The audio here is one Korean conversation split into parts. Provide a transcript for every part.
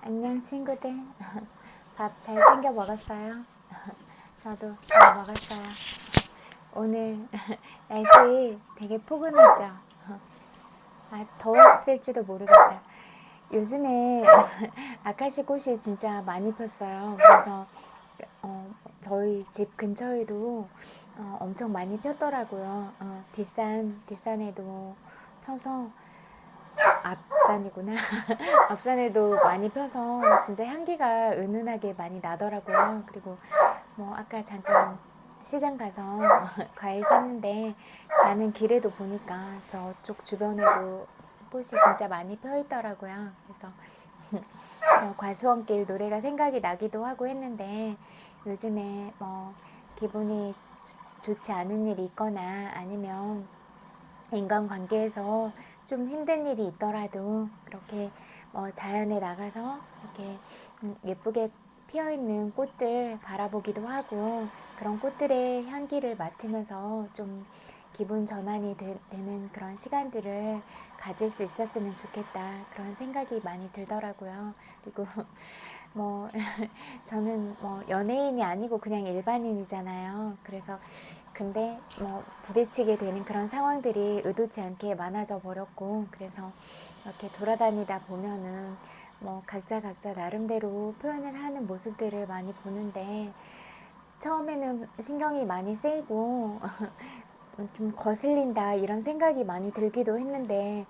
안녕 친구들. 밥 잘 챙겨 먹었어요? 저도 잘 먹었어요. 오늘 날씨 되게 포근하죠? 더웠을지도 모르겠다. 요즘에 아카시 꽃이 진짜 많이 폈어요. 그래서 저희 집 근처에도 엄청 많이 폈더라고요. 뒷산에도 펴서 앞산이구나. 앞산에도 많이 펴서 진짜 향기가 은은하게 많이 나더라고요. 그리고 뭐 아까 잠깐 시장 가서 과일 샀는데 가는 길에도 보니까 저쪽 주변에도 꽃이 진짜 많이 펴 있더라고요. 그래서 과수원길 노래가 생각이 나기도 하고 했는데 요즘에 뭐 기분이 좋지 않은 일이 있거나 아니면 인간관계에서 좀 힘든 일이 있더라도 그렇게 자연에 나가서 이렇게 예쁘게 피어있는 꽃들 바라보기도 하고 그런 꽃들의 향기를 맡으면서 좀 기분 전환이 되는 그런 시간들을 가질 수 있었으면 좋겠다 그런 생각이 많이 들더라고요. 그리고 뭐 저는 뭐 연예인이 아니고 그냥 일반인이잖아요. 그래서 근데 뭐 부딪히게 되는 그런 상황들이 의도치 않게 많아져 버렸고 그래서 이렇게 돌아다니다 보면은 뭐 각자 나름대로 표현을 하는 모습들을 많이 보는데 처음에는 신경이 많이 쓰이고 좀 거슬린다 이런 생각이 많이 들기도 했는데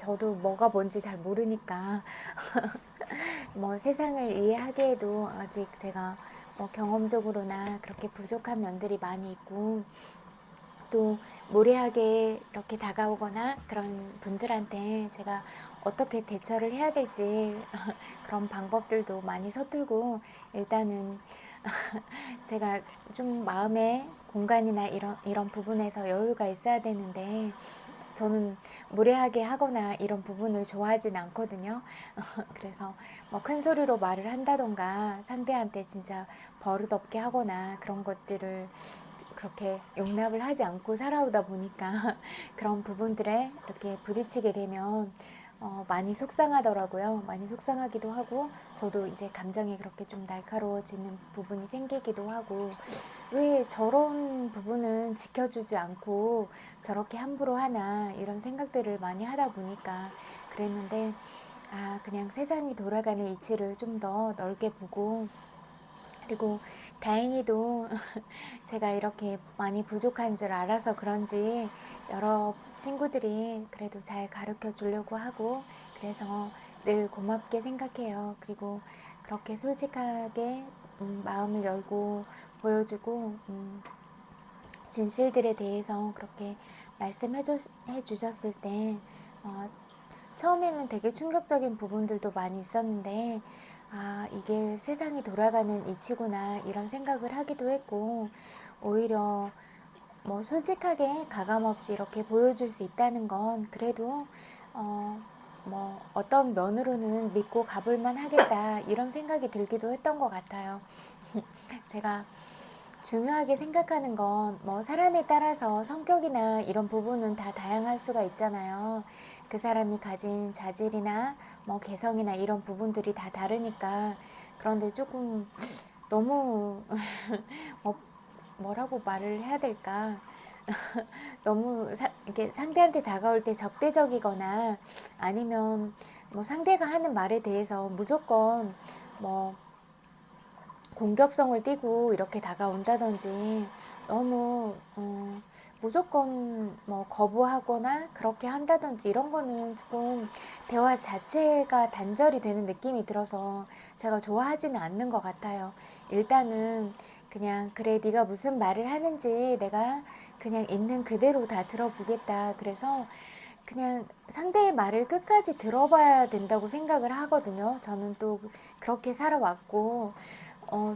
저도 뭐가 뭔지 잘 모르니까 뭐 세상을 이해하기에도 아직 제가 뭐 경험적으로나 그렇게 부족한 면들이 많이 있고 또 무례하게 이렇게 다가오거나 그런 분들한테 제가 어떻게 대처를 해야 될지 그런 방법들도 많이 서툴고 일단은 제가 좀 마음의 공간이나 이런 부분에서 여유가 있어야 되는데 저는 무례하게 하거나 이런 부분을 좋아하진 않거든요. 그래서 뭐 큰 소리로 말을 한다던가 상대한테 진짜 버릇없게 하거나 그런 것들을 그렇게 용납을 하지 않고 살아오다 보니까 그런 부분들에 이렇게 부딪히게 되면 많이 속상하더라고요. 많이 속상하기도 하고 저도 이제 감정이 그렇게 좀 날카로워지는 부분이 생기기도 하고 왜 저런 부분은 지켜주지 않고 저렇게 함부로 하나 이런 생각들을 많이 하다 보니까 그랬는데 그냥 세상이 돌아가는 이치를 좀 더 넓게 보고 그리고 다행히도 제가 이렇게 많이 부족한 줄 알아서 그런지 여러 친구들이 그래도 잘 가르쳐 주려고 하고 그래서 늘 고맙게 생각해요. 그리고 그렇게 솔직하게 마음을 열고 보여주고 진실들에 대해서 그렇게 말씀해 주셨을 때 처음에는 되게 충격적인 부분들도 많이 있었는데 이게 세상이 돌아가는 이치구나 이런 생각을 하기도 했고 오히려 뭐 솔직하게 가감없이 이렇게 보여줄 수 있다는 건 그래도 뭐 어떤 면으로는 믿고 가볼만 하겠다 이런 생각이 들기도 했던 것 같아요. 제가 중요하게 생각하는 건 뭐 사람에 따라서 성격이나 이런 부분은 다 다양할 수가 있잖아요. 그 사람이 가진 자질이나 뭐 개성이나 이런 부분들이 다 다르니까 그런데 조금 너무 뭐라고 말을 해야 될까? 너무 이렇게 상대한테 다가올 때 적대적이거나 아니면 뭐 상대가 하는 말에 대해서 무조건 뭐 공격성을 띠고 이렇게 다가온다든지 너무 무조건 뭐 거부하거나 그렇게 한다든지 이런 거는 조금 대화 자체가 단절이 되는 느낌이 들어서 제가 좋아하지는 않는 것 같아요. 일단은 그냥 그래 네가 무슨 말을 하는지 내가 그냥 있는 그대로 다 들어보겠다. 그래서 그냥 상대의 말을 끝까지 들어봐야 된다고 생각을 하거든요. 저는 또 그렇게 살아왔고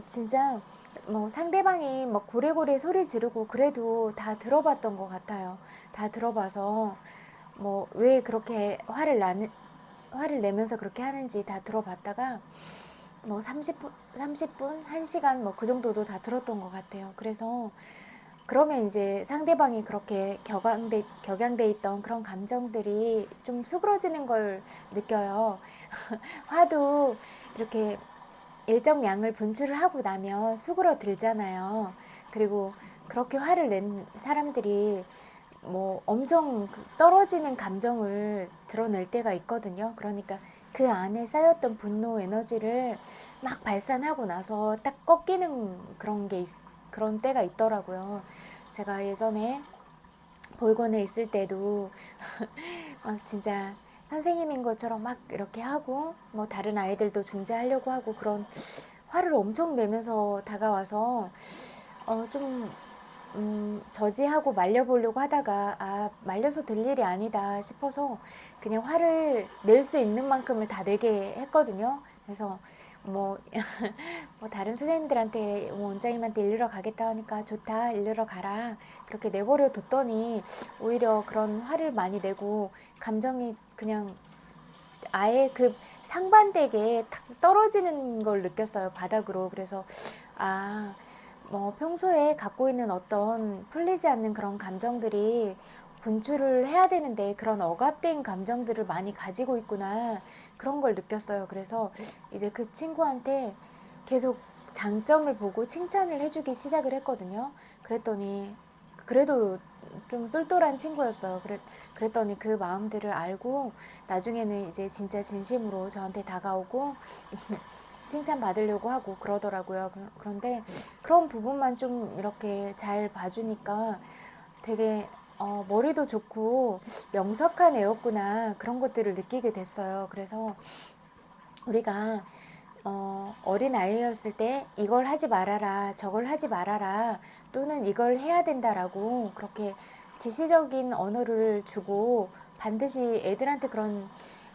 진짜 뭐 상대방이 막 고래고래 소리 지르고 그래도 다 들어봤던 것 같아요. 다 들어봐서 뭐 왜 그렇게 화를 내면서 그렇게 하는지 다 들어봤다가 뭐 30분, 1시간 뭐 그 정도도 다 들었던 것 같아요. 그래서 그러면 이제 상대방이 그렇게 격양돼 있던 그런 감정들이 좀 수그러지는 걸 느껴요. 화도 이렇게 일정량을 분출을 하고 나면 수그러들잖아요. 그리고 그렇게 화를 낸 사람들이 뭐 엄청 떨어지는 감정을 드러낼 때가 있거든요. 그러니까 그 안에 쌓였던 분노 에너지를 막 발산하고 나서 딱 꺾이는 그런 때가 있더라고요. 제가 예전에 볼건에 있을 때도 막 진짜 선생님인 것처럼 막 이렇게 하고 뭐 다른 아이들도 중재하려고 하고 그런 화를 엄청 내면서 다가와서 좀 저지하고 말려보려고 하다가 말려서 될 일이 아니다 싶어서 그냥 화를 낼 수 있는 만큼을 다 내게 했거든요. 그래서 뭐, 뭐 다른 선생님들한테 뭐 원장님한테 일르러 가겠다 하니까 좋다 일르러 가라 그렇게 내버려 뒀더니 오히려 그런 화를 많이 내고 감정이 그냥 아예 그 상반되게 탁 떨어지는 걸 느꼈어요, 바닥으로. 그래서 뭐 평소에 갖고 있는 어떤 풀리지 않는 그런 감정들이 분출을 해야 되는데 그런 억압된 감정들을 많이 가지고 있구나, 그런 걸 느꼈어요. 그래서 이제 그 친구한테 계속 장점을 보고 칭찬을 해주기 시작을 했거든요. 그랬더니 그래도 좀 똘똘한 친구였어요. 그랬더니 그 마음들을 알고 나중에는 이제 진짜 진심으로 저한테 다가오고 칭찬 받으려고 하고 그러더라고요. 그런데 그런 부분만 좀 이렇게 잘 봐주니까 되게 머리도 좋고 명석한 애였구나, 그런 것들을 느끼게 됐어요. 그래서 우리가 어린 아이였을 때 이걸 하지 말아라, 저걸 하지 말아라, 또는 이걸 해야 된다라고 그렇게 지시적인 언어를 주고 반드시 애들한테 그런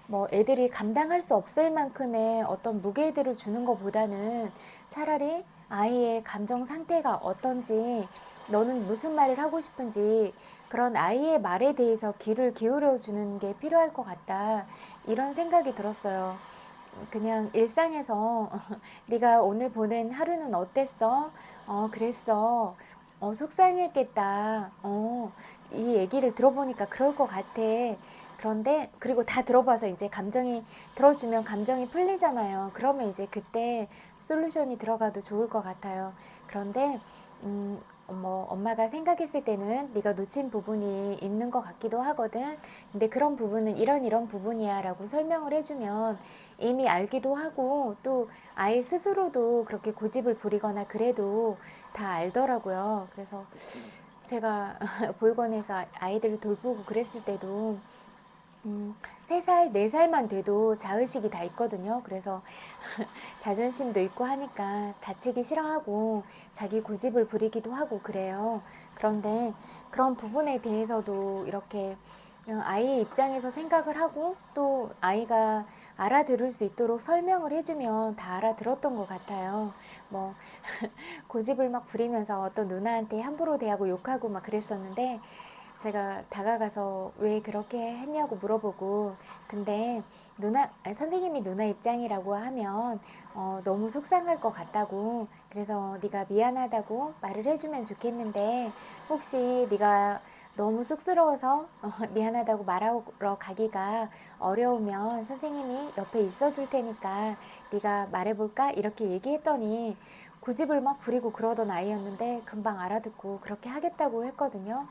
뭐 애들이 감당할 수 없을 만큼의 어떤 무게들을 주는 것보다는 차라리 아이의 감정 상태가 어떤지, 너는 무슨 말을 하고 싶은지 그런 아이의 말에 대해서 귀를 기울여 주는 게 필요할 것 같다, 이런 생각이 들었어요. 그냥 일상에서 네가 오늘 보낸 하루는 어땠어? 그랬어. 속상했겠다. 이 얘기를 들어보니까 그럴 것 같아. 그런데 그리고 다 들어봐서 이제 감정이 들어주면 감정이 풀리잖아요. 그러면 이제 그때 솔루션이 들어가도 좋을 것 같아요. 그런데 뭐 엄마가 생각했을 때는 네가 놓친 부분이 있는 것 같기도 하거든. 근데 그런 부분은 이런 부분이야 라고 설명을 해주면 이미 알기도 하고 또 아이 스스로도 그렇게 고집을 부리거나 그래도 다 알더라고요. 그래서 제가 보육원에서 아이들을 돌보고 그랬을 때도 3살, 4살만 돼도 자의식이 다 있거든요. 그래서 자존심도 있고 하니까 다치기 싫어하고 자기 고집을 부리기도 하고 그래요. 그런데 그런 부분에 대해서도 이렇게 아이의 입장에서 생각을 하고 또 아이가 알아들을 수 있도록 설명을 해주면 다 알아들었던 것 같아요. 뭐 고집을 막 부리면서 어떤 누나한테 함부로 대하고 욕하고 막 그랬었는데 제가 다가가서 왜 그렇게 했냐고 물어보고, 근데 선생님이 누나 입장이라고 하면 너무 속상할 것 같다고, 그래서 네가 미안하다고 말을 해주면 좋겠는데 혹시 네가 너무 쑥스러워서 미안하다고 말하러 가기가 어려우면 선생님이 옆에 있어 줄 테니까 네가 말해볼까, 이렇게 얘기했더니 고집을 막 부리고 그러던 아이였는데 금방 알아듣고 그렇게 하겠다고 했거든요.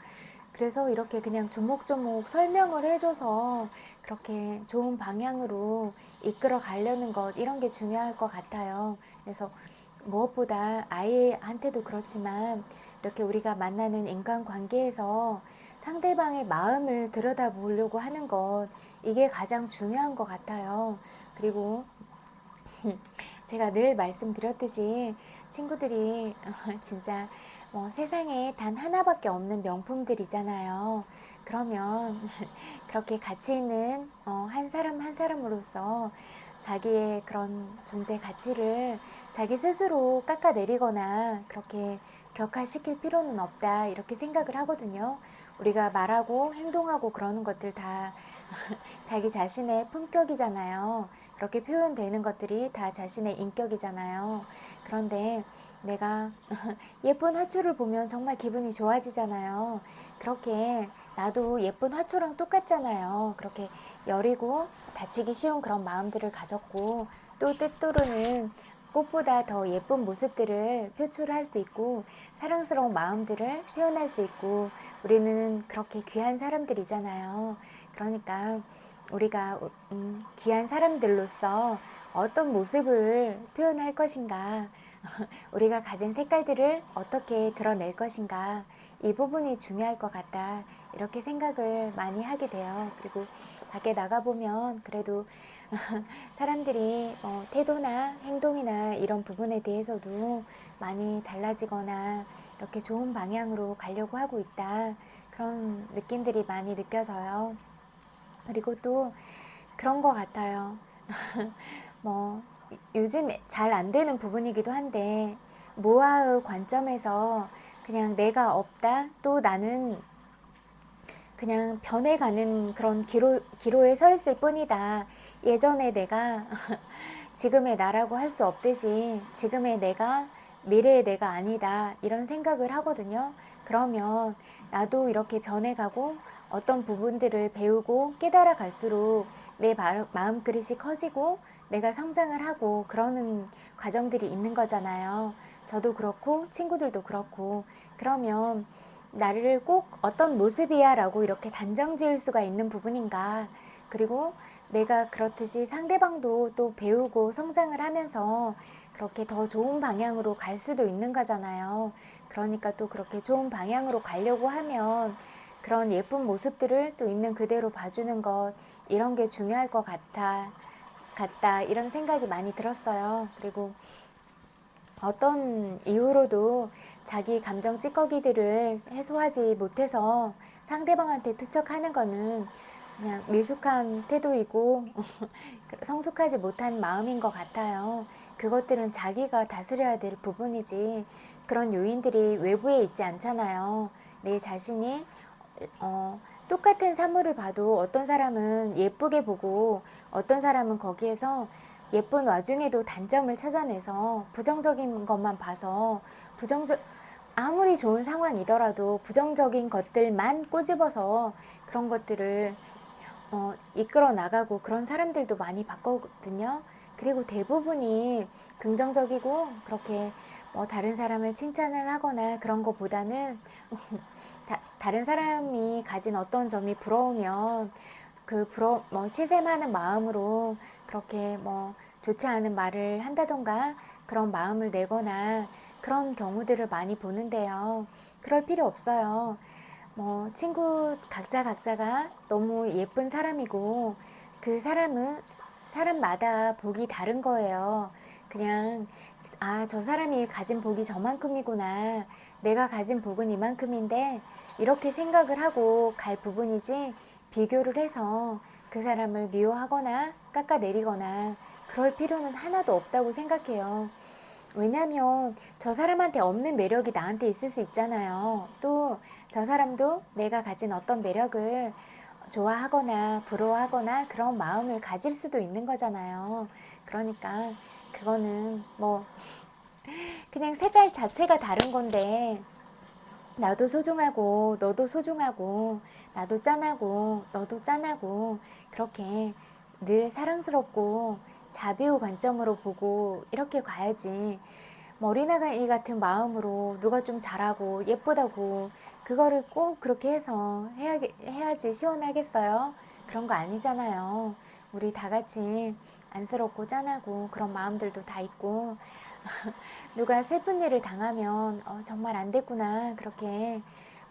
그래서 이렇게 그냥 조목조목 설명을 해줘서 그렇게 좋은 방향으로 이끌어 가려는 것, 이런 게 중요할 것 같아요. 그래서 무엇보다 아이한테도 그렇지만 이렇게 우리가 만나는 인간관계에서 상대방의 마음을 들여다보려고 하는 것, 이게 가장 중요한 것 같아요. 그리고 제가 늘 말씀드렸듯이 친구들이 진짜 세상에 단 하나밖에 없는 명품들이잖아요. 그러면 그렇게 가치 있는 한 사람 한 사람으로서 자기의 그런 존재 가치를 자기 스스로 깎아내리거나 그렇게 격하시킬 필요는 없다, 이렇게 생각을 하거든요. 우리가 말하고 행동하고 그러는 것들 다 자기 자신의 품격이잖아요. 그렇게 표현되는 것들이 다 자신의 인격이잖아요. 그런데 내가 예쁜 화초를 보면 정말 기분이 좋아지잖아요. 그렇게 나도 예쁜 화초랑 똑같잖아요. 그렇게 여리고 다치기 쉬운 그런 마음들을 가졌고, 또 때때로는 꽃보다 더 예쁜 모습들을 표출할 수 있고 사랑스러운 마음들을 표현할 수 있고, 우리는 그렇게 귀한 사람들이잖아요. 그러니까 우리가 귀한 사람들로서 어떤 모습을 표현할 것인가, 우리가 가진 색깔들을 어떻게 드러낼 것인가, 이 부분이 중요할 것 같다, 이렇게 생각을 많이 하게 돼요. 그리고 밖에 나가보면 그래도 사람들이 태도나 행동이나 이런 부분에 대해서도 많이 달라지거나 이렇게 좋은 방향으로 가려고 하고 있다, 그런 느낌들이 많이 느껴져요. 그리고 또 그런 것 같아요. 뭐 요즘 잘 안 되는 부분이기도 한데, 모아의 관점에서 그냥 내가 없다, 또 나는 그냥 변해가는 그런 기로에 서 있을 뿐이다. 예전에 내가 지금의 나라고 할 수 없듯이 지금의 내가 미래의 내가 아니다, 이런 생각을 하거든요. 그러면 나도 이렇게 변해가고 어떤 부분들을 배우고 깨달아 갈수록 내 마음 그릇이 커지고 내가 성장을 하고 그러는 과정들이 있는 거잖아요. 저도 그렇고 친구들도 그렇고. 그러면 나를 꼭 어떤 모습이야 라고 이렇게 단정 지을 수가 있는 부분인가, 그리고 내가 그렇듯이 상대방도 또 배우고 성장을 하면서 그렇게 더 좋은 방향으로 갈 수도 있는 거잖아요. 그러니까 또 그렇게 좋은 방향으로 가려고 하면 그런 예쁜 모습들을 또 있는 그대로 봐주는 것, 이런 게 중요할 것 같다, 이런 생각이 많이 들었어요. 그리고 어떤 이유로도 자기 감정 찌꺼기들을 해소하지 못해서 상대방한테 투척하는 거는 그냥 미숙한 태도이고 성숙하지 못한 마음인 것 같아요. 그것들은 자기가 다스려야 될 부분이지, 그런 요인들이 외부에 있지 않잖아요. 내 자신이 똑같은 사물을 봐도 어떤 사람은 예쁘게 보고 어떤 사람은 거기에서 예쁜 와중에도 단점을 찾아내서 부정적인 것만 봐서 아무리 좋은 상황이더라도 부정적인 것들만 꼬집어서 그런 것들을 이끌어 나가고 그런 사람들도 많이 봤거든요. 그리고 대부분이 긍정적이고 그렇게 다른 사람을 칭찬을 하거나 그런 것보다는 다른 사람이 가진 어떤 점이 부러우면 시샘하는 마음으로 그렇게 좋지 않은 말을 한다던가 그런 마음을 내거나 그런 경우들을 많이 보는데요. 그럴 필요 없어요. 친구 각자가 너무 예쁜 사람이고 그 사람은 사람마다 복이 다른 거예요. 그냥 저 사람이 가진 복이 저만큼이구나, 내가 가진 복은 이만큼인데, 이렇게 생각을 하고 갈 부분이지, 비교를 해서 그 사람을 미워하거나 깎아내리거나 그럴 필요는 하나도 없다고 생각해요. 왜냐면 저 사람한테 없는 매력이 나한테 있을 수 있잖아요. 또 저 사람도 내가 가진 어떤 매력을 좋아하거나 부러워하거나 그런 마음을 가질 수도 있는 거잖아요. 그러니까 그거는 그냥 색깔 자체가 다른 건데, 나도 소중하고 너도 소중하고 나도 짠하고 너도 짠하고 그렇게 늘 사랑스럽고 자비의 관점으로 보고 이렇게 가야지, 어린아이 같은 마음으로 누가 좀 잘하고 예쁘다고 그거를 꼭 그렇게 해서 해야지 시원하겠어요? 그런 거 아니잖아요. 우리 다 같이 안쓰럽고 짠하고 그런 마음들도 다 있고, 누가 슬픈 일을 당하면 정말 안 됐구나, 그렇게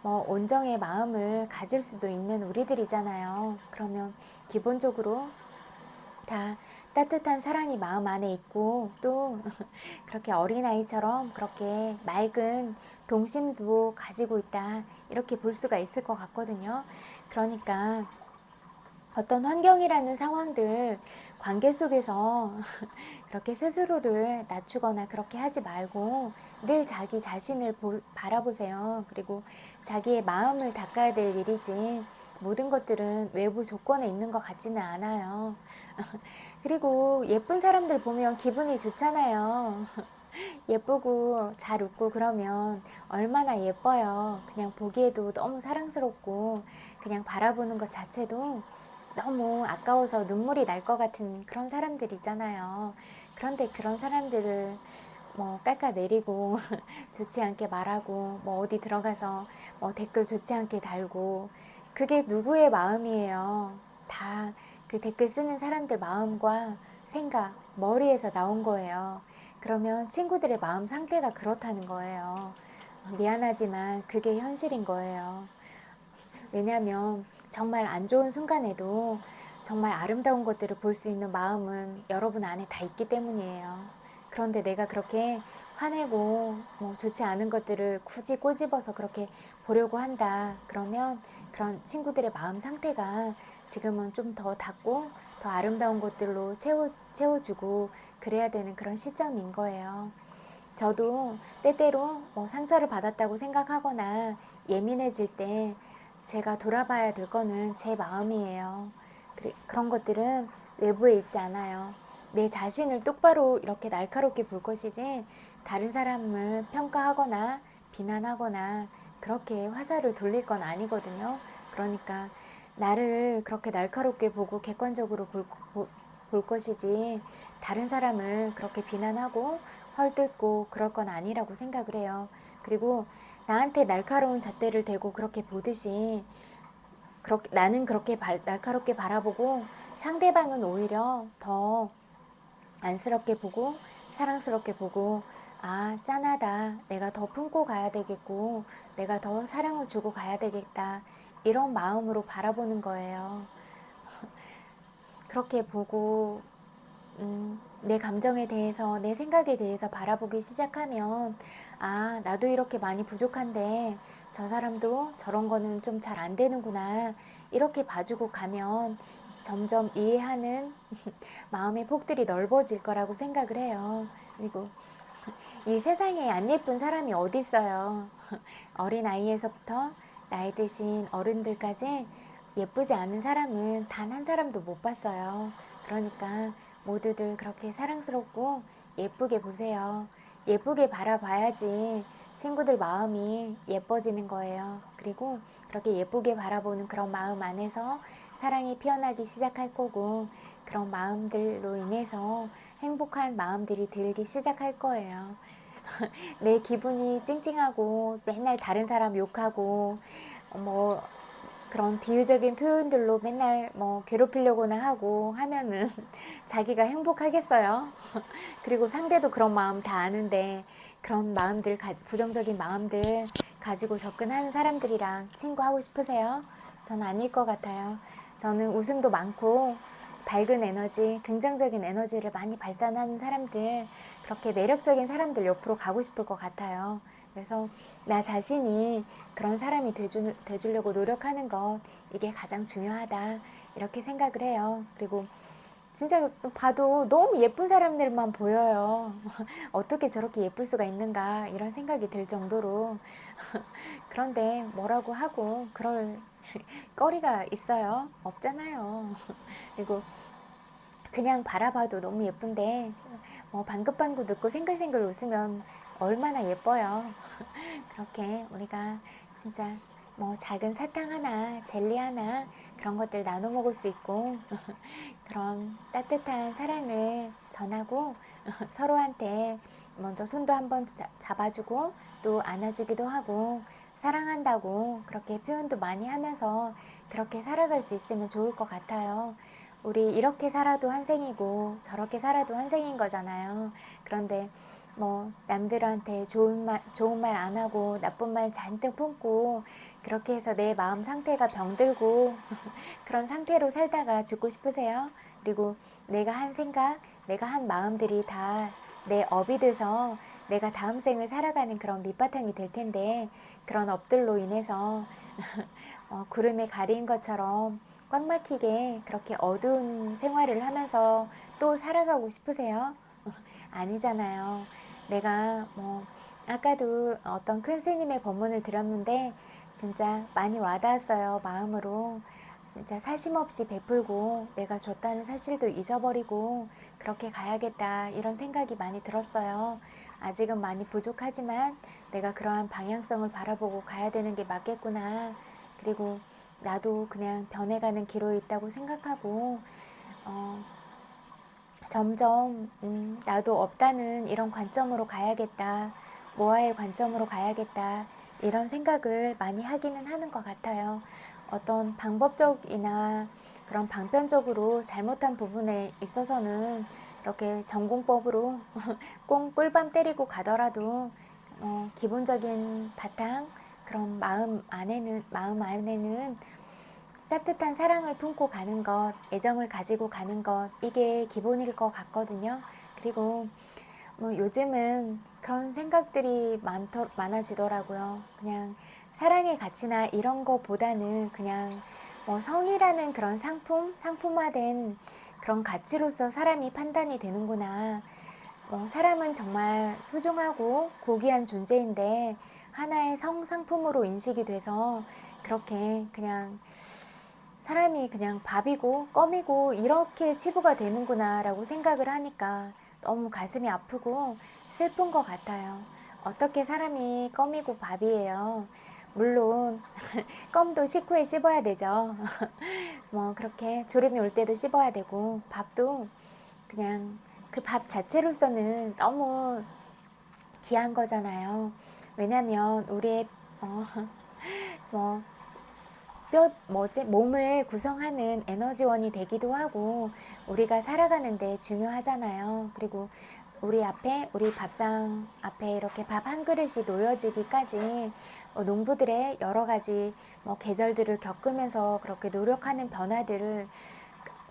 온정의 마음을 가질 수도 있는 우리들이잖아요. 그러면 기본적으로 다 따뜻한 사랑이 마음 안에 있고, 또 그렇게 어린아이처럼 그렇게 맑은 동심도 가지고 있다, 이렇게 볼 수가 있을 것 같거든요. 그러니까 어떤 환경이라는 상황들, 관계 속에서 그렇게 스스로를 낮추거나 그렇게 하지 말고 늘 자기 자신을 바라보세요. 그리고 자기의 마음을 닦아야 될 일이지, 모든 것들은 외부 조건에 있는 것 같지는 않아요. 그리고 예쁜 사람들 보면 기분이 좋잖아요. 예쁘고 잘 웃고 그러면 얼마나 예뻐요. 그냥 보기에도 너무 사랑스럽고 그냥 바라보는 것 자체도 너무 아까워서 눈물이 날 것 같은 그런 사람들 있잖아요. 그런데 그런 사람들을 뭐 깎아내리고 좋지 않게 말하고 뭐 어디 들어가서 뭐 댓글 좋지 않게 달고 그게 누구의 마음이에요. 다 그 댓글 쓰는 사람들 마음과 생각, 머리에서 나온 거예요. 그러면 친구들의 마음 상태가 그렇다는 거예요. 미안하지만 그게 현실인 거예요. 왜냐하면 정말 안 좋은 순간에도 정말 아름다운 것들을 볼 수 있는 마음은 여러분 안에 다 있기 때문이에요. 그런데 내가 그렇게 화내고 뭐 좋지 않은 것들을 굳이 꼬집어서 그렇게 보려고 한다. 그러면 그런 친구들의 마음 상태가 지금은 좀 더 닫고 더 아름다운 것들로 채워주고 그래야 되는 그런 시점인 거예요. 저도 때때로 뭐 상처를 받았다고 생각하거나 예민해질 때 제가 돌아봐야 될 거는 제 마음이에요. 그런 것들은 외부에 있지 않아요. 내 자신을 똑바로 이렇게 날카롭게 볼 것이지 다른 사람을 평가하거나 비난하거나 그렇게 화살을 돌릴 건 아니거든요. 그러니까 나를 그렇게 날카롭게 보고 객관적으로 볼 것이지 다른 사람을 그렇게 비난하고 헐뜯고 그럴 건 아니라고 생각을 해요. 그리고 나한테 날카로운 잣대를 대고 그렇게 보듯이 나는 그렇게 날카롭게 바라보고 상대방은 오히려 더 안쓰럽게 보고 사랑스럽게 보고 아 짠하다 내가 더 품고 가야 되겠고 내가 더 사랑을 주고 가야 되겠다 이런 마음으로 바라보는 거예요. 그렇게 보고 내 감정에 대해서 내 생각에 대해서 바라보기 시작하면 아 나도 이렇게 많이 부족한데 저 사람도 저런 거는 좀 잘 안 되는구나 이렇게 봐주고 가면 점점 이해하는 마음의 폭들이 넓어질 거라고 생각을 해요. 그리고 이 세상에 안 예쁜 사람이 어디 있어요. 어린아이에서부터 나이 드신 어른들까지 예쁘지 않은 사람은 단 한 사람도 못 봤어요. 그러니까 모두들 그렇게 사랑스럽고 예쁘게 보세요. 예쁘게 바라봐야지 친구들 마음이 예뻐지는 거예요. 그리고 그렇게 예쁘게 바라보는 그런 마음 안에서 사랑이 피어나기 시작할 거고 그런 마음들로 인해서 행복한 마음들이 들기 시작할 거예요. 내 기분이 찡찡하고 맨날 다른 사람 욕하고 뭐 그런 비유적인 표현들로 맨날 뭐 괴롭히려고나 하고 하면은 자기가 행복하겠어요. 그리고 상대도 그런 마음 다 아는데 그런 마음들 부정적인 마음들 가지고 접근하는 사람들이랑 친구하고 싶으세요? 전 아닐 것 같아요. 저는 웃음도 많고 밝은 에너지, 긍정적인 에너지를 많이 발산하는 사람들, 그렇게 매력적인 사람들 옆으로 가고 싶을 것 같아요. 그래서 나 자신이 그런 사람이 돼주려고 노력하는 것, 이게 가장 중요하다. 이렇게 생각을 해요. 그리고 진짜 봐도 너무 예쁜 사람들만 보여요. 어떻게 저렇게 예쁠 수가 있는가, 이런 생각이 들 정도로. 그런데 뭐라고 하고 그럴 거리가 있어요? 없잖아요. 그리고 그냥 바라봐도 너무 예쁜데 뭐 방긋방긋 웃고 생글생글 웃으면 얼마나 예뻐요. 그렇게 우리가 진짜 뭐 작은 사탕 하나, 젤리 하나 그런 것들 나눠 먹을 수 있고 그런 따뜻한 사랑을 전하고 서로한테 먼저 손도 한번 잡아주고 또 안아주기도 하고 사랑한다고 그렇게 표현도 많이 하면서 그렇게 살아갈 수 있으면 좋을 것 같아요. 우리 이렇게 살아도 한 생이고 저렇게 살아도 한 생인 거잖아요. 그런데 뭐 남들한테 좋은 말 안 하고 나쁜 말 잔뜩 품고 그렇게 해서 내 마음 상태가 병들고 그런 상태로 살다가 죽고 싶으세요? 그리고 내가 한 생각, 내가 한 마음들이 다 내 업이 돼서 내가 다음 생을 살아가는 그런 밑바탕이 될 텐데 그런 업들로 인해서 구름에 가린 것처럼 꽉 막히게 그렇게 어두운 생활을 하면서 또 살아가고 싶으세요? 아니잖아요. 내가 뭐 아까도 어떤 큰 스님의 법문을 들었는데 진짜 많이 와닿았어요. 마음으로. 진짜 사심 없이 베풀고 내가 줬다는 사실도 잊어버리고 그렇게 가야겠다 이런 생각이 많이 들었어요. 아직은 많이 부족하지만 내가 그러한 방향성을 바라보고 가야 되는 게 맞겠구나. 그리고 나도 그냥 변해가는 기로에 있다고 생각하고 점점 나도 없다는 이런 관점으로 가야겠다, 모아의 관점으로 가야겠다, 이런 생각을 많이 하기는 하는 것 같아요. 어떤 방법적이나 그런 방편적으로 잘못한 부분에 있어서는 이렇게 전공법으로 꽁 꿀밤 때리고 가더라도 기본적인 바탕, 그런 마음 안에는 따뜻한 사랑을 품고 가는 것, 애정을 가지고 가는 것, 이게 기본일 것 같거든요. 그리고 뭐 요즘은 그런 생각들이 많아지더라고요. 그냥 사랑의 가치나 이런 거보다는 그냥 뭐 성이라는 그런 상품화된 그런 가치로서 사람이 판단이 되는구나. 사람은 정말 소중하고 고귀한 존재인데 하나의 성상품으로 인식이 돼서 그렇게 그냥 사람이 그냥 밥이고 껌이고 이렇게 치부가 되는구나 라고 생각을 하니까 너무 가슴이 아프고 슬픈 것 같아요. 어떻게 사람이 껌이고 밥이에요. 물론 껌도 식후에 씹어야 되죠. 뭐 그렇게 졸음이 올 때도 씹어야 되고, 밥도 그냥 그 밥 자체로서는 너무 귀한 거잖아요. 왜냐면 우리의 뭐 몸을 구성하는 에너지원이 되기도 하고 우리가 살아가는데 중요하잖아요. 그리고 우리 밥상 앞에 이렇게 밥 한 그릇이 놓여지기까지 농부들의 여러 가지 계절들을 겪으면서 그렇게 노력하는 변화들을,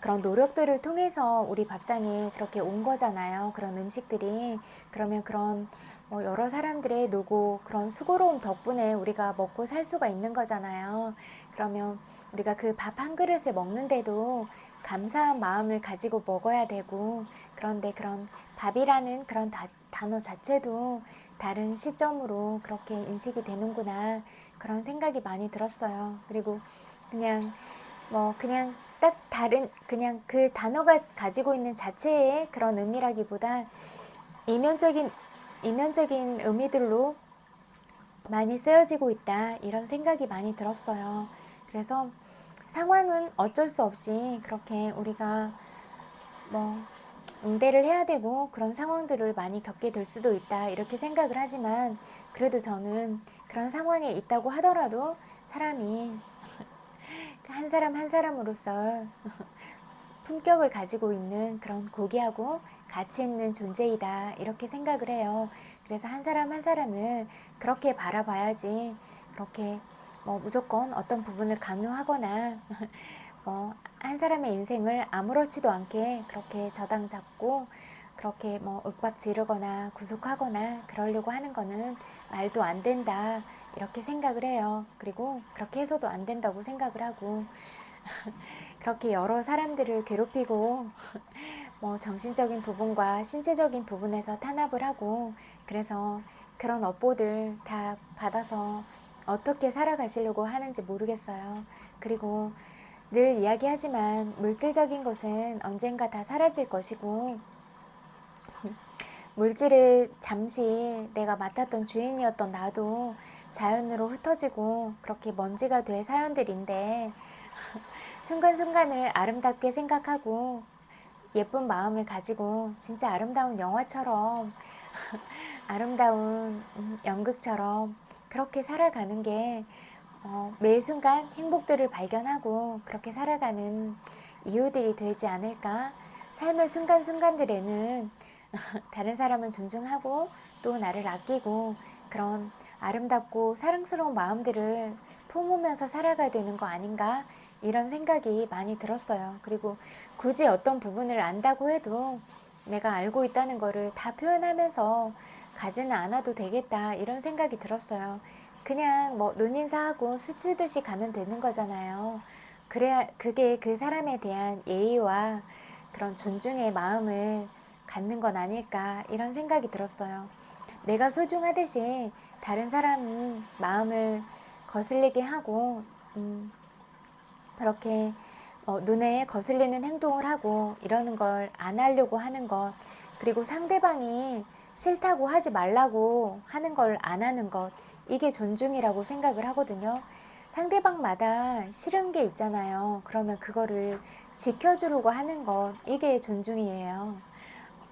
그런 노력들을 통해서 우리 밥상에 그렇게 온 거잖아요. 그런 음식들이. 그러면 그런 여러 사람들의 노고, 그런 수고로움 덕분에 우리가 먹고 살 수가 있는 거잖아요. 그러면 우리가 그 밥 한 그릇을 먹는데도 감사한 마음을 가지고 먹어야 되고, 그런데 그런 밥이라는 그런 단어 자체도 다른 시점으로 그렇게 인식이 되는구나, 그런 생각이 많이 들었어요. 그리고 그냥 그냥 딱 다른, 그냥 그 단어가 가지고 있는 자체의 그런 의미라기보다 이면적인 의미들로 많이 쓰여지고 있다, 이런 생각이 많이 들었어요. 그래서 상황은 어쩔 수 없이 그렇게 우리가 응대를 해야 되고 그런 상황들을 많이 겪게 될 수도 있다, 이렇게 생각을 하지만, 그래도 저는 그런 상황에 있다고 하더라도 사람이 한 사람 한 사람으로서 품격을 가지고 있는 그런 고귀하고 가치 있는 존재이다, 이렇게 생각을 해요. 그래서 한 사람 한 사람을 그렇게 바라봐야지, 그렇게 무조건 어떤 부분을 강요하거나 한 사람의 인생을 아무렇지도 않게 그렇게 저당 잡고 그렇게 윽박 지르거나 구속하거나 그러려고 하는 거는 말도 안 된다, 이렇게 생각을 해요. 그리고 그렇게 해서도 안 된다고 생각을 하고, 그렇게 여러 사람들을 괴롭히고 정신적인 부분과 신체적인 부분에서 탄압을 하고, 그래서 그런 업보들 다 받아서 어떻게 살아가시려고 하는지 모르겠어요. 그리고 늘 이야기하지만 물질적인 것은 언젠가 다 사라질 것이고, 물질을 잠시 내가 맡았던 주인이었던 나도 자연으로 흩어지고 그렇게 먼지가 될 사연들인데, 순간순간을 아름답게 생각하고 예쁜 마음을 가지고 진짜 아름다운 영화처럼 아름다운 연극처럼 그렇게 살아가는 게 매 순간 행복들을 발견하고 그렇게 살아가는 이유들이 되지 않을까. 삶의 순간순간들에는 다른 사람은 존중하고 또 나를 아끼고 그런 아름답고 사랑스러운 마음들을 품으면서 살아가야 되는 거 아닌가, 이런 생각이 많이 들었어요. 그리고 굳이 어떤 부분을 안다고 해도 내가 알고 있다는 거를 다 표현하면서 가지는 않아도 되겠다, 이런 생각이 들었어요. 그냥 눈인사하고 스치듯이 가면 되는 거잖아요. 그래야 그게 그 사람에 대한 예의와 그런 존중의 마음을 갖는 건 아닐까, 이런 생각이 들었어요. 내가 소중하듯이 다른 사람 마음을 거슬리게 하고 그렇게 눈에 거슬리는 행동을 하고 이러는 걸 안 하려고 하는 것, 그리고 상대방이 싫다고 하지 말라고 하는 걸 안 하는 것, 이게 존중이라고 생각을 하거든요. 상대방마다 싫은 게 있잖아요. 그러면 그거를 지켜주려고 하는 것, 이게 존중이에요.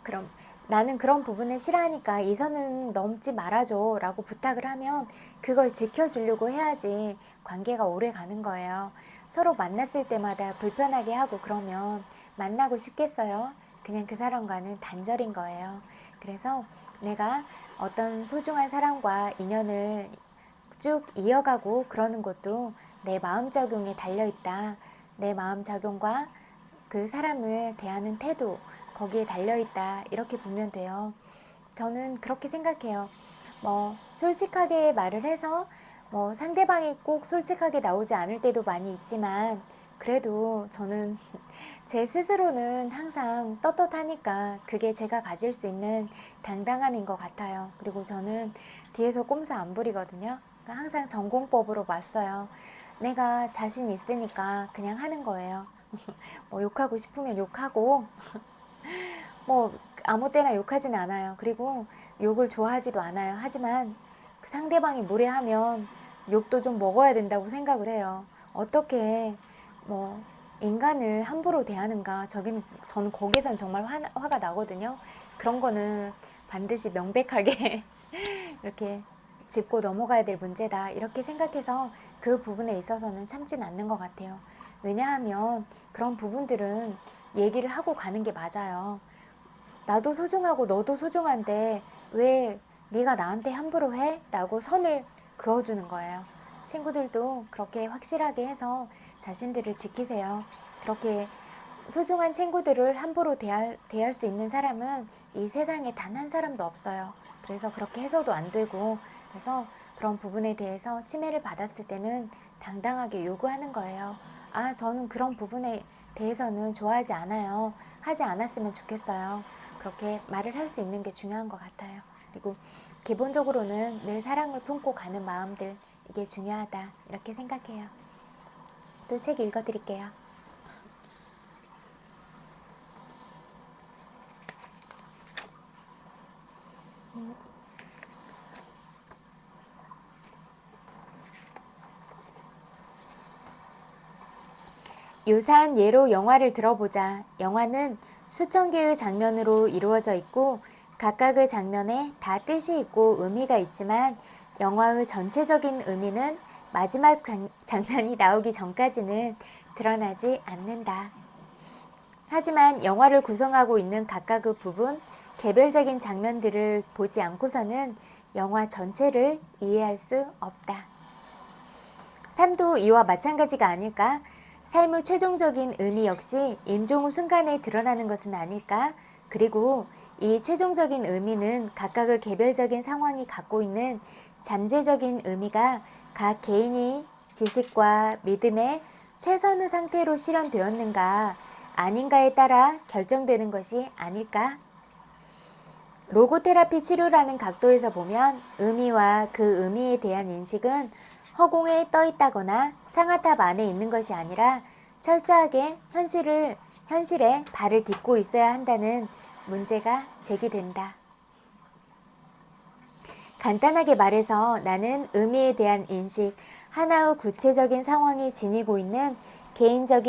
그럼 나는 그런 부분을 싫어하니까 이 선은 넘지 말아줘 라고 부탁을 하면 그걸 지켜주려고 해야지 관계가 오래 가는 거예요. 서로 만났을 때마다 불편하게 하고 그러면 만나고 싶겠어요? 그냥 그 사람과는 단절인 거예요. 그래서 내가 어떤 소중한 사람과 인연을 쭉 이어가고 그러는 것도 내 마음작용에 달려있다. 내 마음작용과 그 사람을 대하는 태도, 거기에 달려있다. 이렇게 보면 돼요. 저는 그렇게 생각해요. 솔직하게 말을 해서 상대방이 꼭 솔직하게 나오지 않을 때도 많이 있지만 그래도 저는 제 스스로는 항상 떳떳하니까 그게 제가 가질 수 있는 당당함인 것 같아요. 그리고 저는 뒤에서 꼼수 안 부리거든요. 그러니까 항상 전공법으로 맞서요. 내가 자신 있으니까 그냥 하는 거예요. 욕하고 싶으면 욕하고 아무 때나 욕하진 않아요. 그리고 욕을 좋아하지도 않아요. 하지만 그 상대방이 무례하면 욕도 좀 먹어야 된다고 생각을 해요. 어떻게 인간을 함부로 대하는가. 저는 거기선 정말 화가 나거든요. 그런 거는 반드시 명백하게 이렇게 짚고 넘어가야 될 문제다. 이렇게 생각해서 그 부분에 있어서는 참진 않는 것 같아요. 왜냐하면 그런 부분들은 얘기를 하고 가는 게 맞아요. 나도 소중하고 너도 소중한데 왜 네가 나한테 함부로 해? 라고 선을 그어주는 거예요. 친구들도 그렇게 확실하게 해서 자신들을 지키세요. 그렇게 소중한 친구들을 함부로 대할 수 있는 사람은 이 세상에 단 한 사람도 없어요. 그래서 그렇게 해서도 안 되고, 그래서 그런 부분에 대해서 침해를 받았을 때는 당당하게 요구하는 거예요. 저는 그런 부분에 대해서는 좋아하지 않아요. 하지 않았으면 좋겠어요. 그렇게 말을 할 수 있는 게 중요한 것 같아요. 그리고 기본적으로는 늘 사랑을 품고 가는 마음들, 이게 중요하다. 이렇게 생각해요. 또 책 읽어드릴게요. 유사한 예로 영화를 들어보자. 영화는 수천 개의 장면으로 이루어져 있고 각각의 장면에 다 뜻이 있고 의미가 있지만 영화의 전체적인 의미는 마지막 장면이 나오기 전까지는 드러나지 않는다. 하지만 영화를 구성하고 있는 각각의 부분, 개별적인 장면들을 보지 않고서는 영화 전체를 이해할 수 없다. 삶도 이와 마찬가지가 아닐까? 삶의 최종적인 의미 역시 임종 후 순간에 드러나는 것은 아닐까? 그리고 이 최종적인 의미는 각각의 개별적인 상황이 갖고 있는 잠재적인 의미가 각 개인이 지식과 믿음의 최선의 상태로 실현되었는가 아닌가에 따라 결정되는 것이 아닐까? 로고테라피 치료라는 각도에서 보면 의미와 그 의미에 대한 인식은 허공에 떠 있다거나 상아탑 안에 있는 것이 아니라 철저하게 현실에 발을 딛고 있어야 한다는 문제가 제기된다. 간단하게 말해서 나는 의미에 대한 인식, 하나의 구체적인 상황이 지니고 있는 개인적인